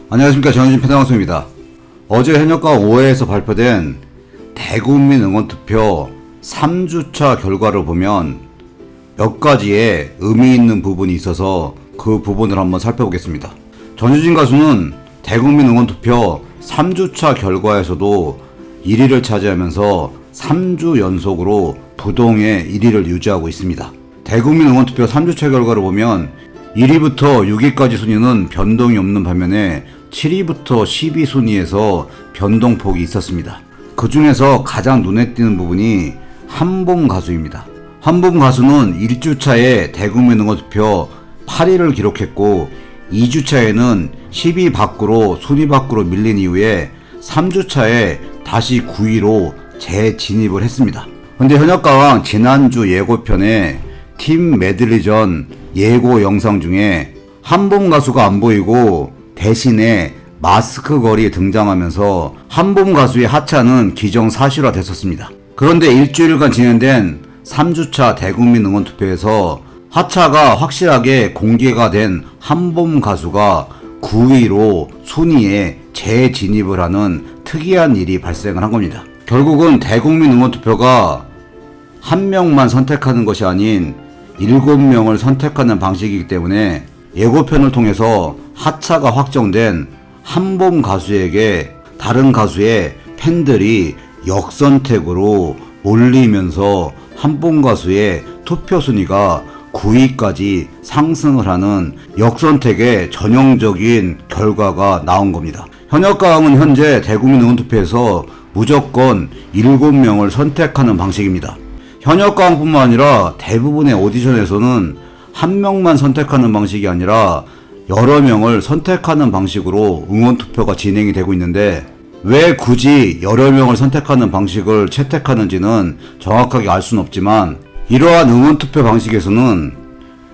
안녕하십니까. 전효진 패널방송입니다. 어제 현역가 5회에서 발표된 대국민 응원투표 3주차 결과를 보면 몇 가지의 의미 있는 부분이 있어서 그 부분을 한번 살펴보겠습니다. 전효진 가수는 대국민 응원투표 3주차 결과에서도 1위를 차지하면서 3주 연속으로 부동의 1위를 유지하고 있습니다. 대국민 응원투표 3주차 결과를 보면 1위부터 6위까지 순위는 변동이 없는 반면에 7위부터 10위 순위에서 변동폭이 있었습니다. 그 중에서 가장 눈에 띄는 부분이 한봄 가수입니다. 한봄 가수는 1주차에 대국민 응원투표 8위를 기록했고 2주차에는 10위 밖으로 순위 밖으로 밀린 이후에 3주차에 다시 9위로 재진입을 했습니다. 근데 현역가왕 지난주 예고편에 팀 메들리전 예고 영상 중에 한봄 가수가 안 보이고 대신에 마스크 걸이 등장하면서 한봄 가수의 하차는 기정사실화 됐었습니다. 그런데 일주일간 진행된 3주차 대국민 응원투표에서 하차가 확실하게 공개가 된 한봄 가수가 9위로 순위에 재진입을 하는 특이한 일이 발생을 한 겁니다. 결국은 대국민 응원투표가 한 명만 선택하는 것이 아닌 7명을 선택하는 방식이기 때문에 예고편을 통해서 하차가 확정된 한봄 가수에게 다른 가수의 팬들이 역선택으로 몰리면서 한봄 가수의 투표 순위가 9위까지 상승을 하는 역선택의 전형적인 결과가 나온 겁니다. 현역가왕은 현재 대국민 응원투표에서 무조건 7명을 선택하는 방식입니다. 현역가왕뿐만 아니라 대부분의 오디션에서는 한 명만 선택하는 방식이 아니라 여러 명을 선택하는 방식으로 응원투표가 진행이 되고 있는데 왜 굳이 여러 명을 선택하는 방식을 채택하는지는 정확하게 알 수는 없지만 이러한 응원투표 방식에서는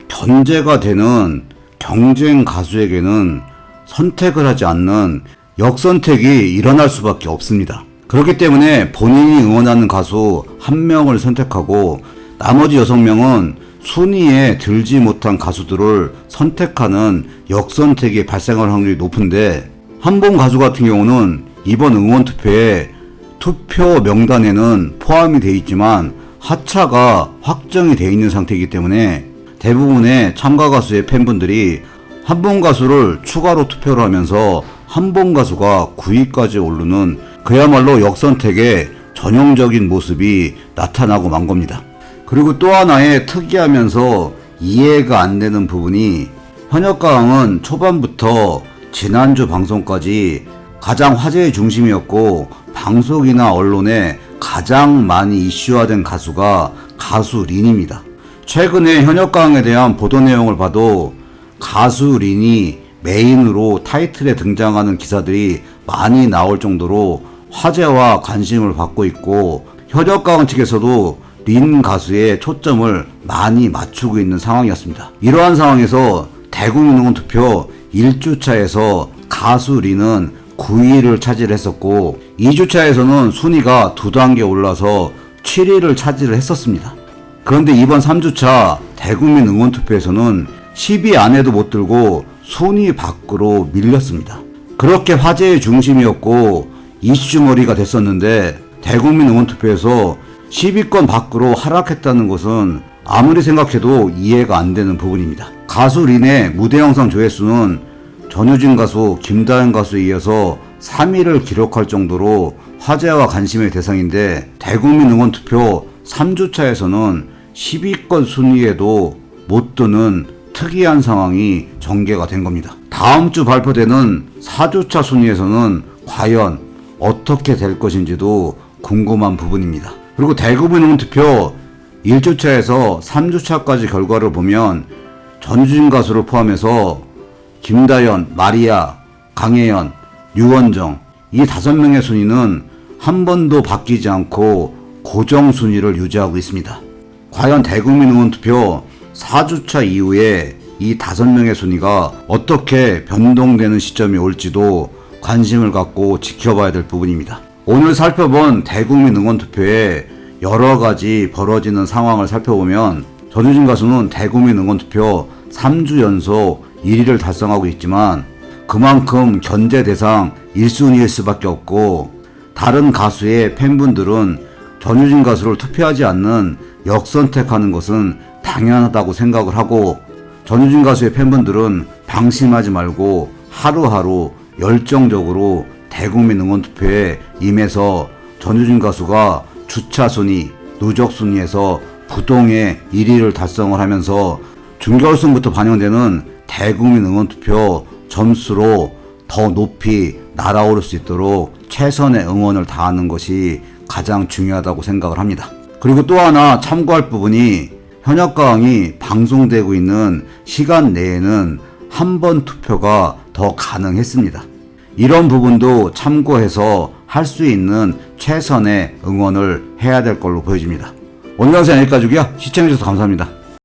견제가 되는 경쟁 가수에게는 선택을 하지 않는 역선택이 일어날 수밖에 없습니다. 그렇기 때문에 본인이 응원하는 가수 한 명을 선택하고 나머지 6명은 순위에 들지 못한 가수들을 선택하는 역선택이 발생할 확률이 높은데 한봄 가수 같은 경우는 이번 응원투표에 투표 명단에는 포함이 되어 있지만 하차가 확정이 되어 있는 상태이기 때문에 대부분의 참가 가수의 팬분들이 한봄 가수를 추가로 투표를 하면서 한봄 가수가 9위까지 오르는 그야말로 역선택의 전형적인 모습이 나타나고 만 겁니다. 그리고 또 하나의 특이하면서 이해가 안 되는 부분이 현역가왕은 초반부터 지난주 방송까지 가장 화제의 중심이었고 방송이나 언론에 가장 많이 이슈화된 가수가 가수 린입니다. 최근에 현역가왕에 대한 보도 내용을 봐도 가수 린이 메인으로 타이틀에 등장하는 기사들이 많이 나올 정도로 화제와 관심을 받고 있고 현역가왕 측에서도 린 가수의 초점을 많이 맞추고 있는 상황이었습니다. 이러한 상황에서 대국민 응원투표 1주차에서 가수 린은 9위를 차지했었고 2주차에서는 순위가 2단계 올라서 7위를 차지를 했었습니다. 그런데 이번 3주차 대국민 응원투표에서는 10위 안에도 못 들고 순위 밖으로 밀렸습니다. 그렇게 화제의 중심이었고 이슈머리가 됐었는데 대국민 응원투표에서 10위권 밖으로 하락했다는 것은 아무리 생각해도 이해가 안 되는 부분입니다. 가수 린의 무대 영상 조회수는 전효진 가수, 김다현 가수에 이어서 3위를 기록할 정도로 화제와 관심의 대상인데 대국민 응원투표 3주차에서는 10위권 순위에도 못 드는 특이한 상황이 전개가 된 겁니다. 다음 주 발표되는 4주차 순위에서는 과연 어떻게 될 것인지도 궁금한 부분입니다. 그리고 대국민 응원투표 1주차에서 3주차까지 결과를 보면 전효진 가수를 포함해서 김다현, 마리아, 강혜연, 류원정 이 5명의 순위는 한 번도 바뀌지 않고 고정 순위를 유지하고 있습니다. 과연 대국민 응원투표 4주차 이후에 이 5명의 순위가 어떻게 변동되는 시점이 올지도 관심을 갖고 지켜봐야 될 부분입니다. 오늘 살펴본 대국민 응원투표에 여러가지 벌어지는 상황을 살펴보면 전효진 가수는 대국민 응원투표 3주 연속 1위를 달성하고 있지만 그만큼 견제 대상 1순위일 수밖에 없고, 다른 가수의 팬분들은 전효진 가수를 투표하지 않는 역선택하는 것은 당연하다고 생각을 하고, 전효진 가수의 팬분들은 방심하지 말고 하루하루 열정적으로 대국민 응원투표에 임해서 전효진 가수가 주차순위, 누적순위에서 부동의 1위를 달성을 하면서 준결승부터 반영되는 대국민 응원투표 점수로 더 높이 날아오를 수 있도록 최선의 응원을 다하는 것이 가장 중요하다고 생각을 합니다. 그리고 또 하나 참고할 부분이, 현역가왕이 방송되고 있는 시간 내에는 한 번 투표가 더 가능했습니다. 이런 부분도 참고해서 할 수 있는 최선의 응원을 해야 될 걸로 보여집니다. 오늘 영상 여기까지고요. 시청해주셔서 감사합니다.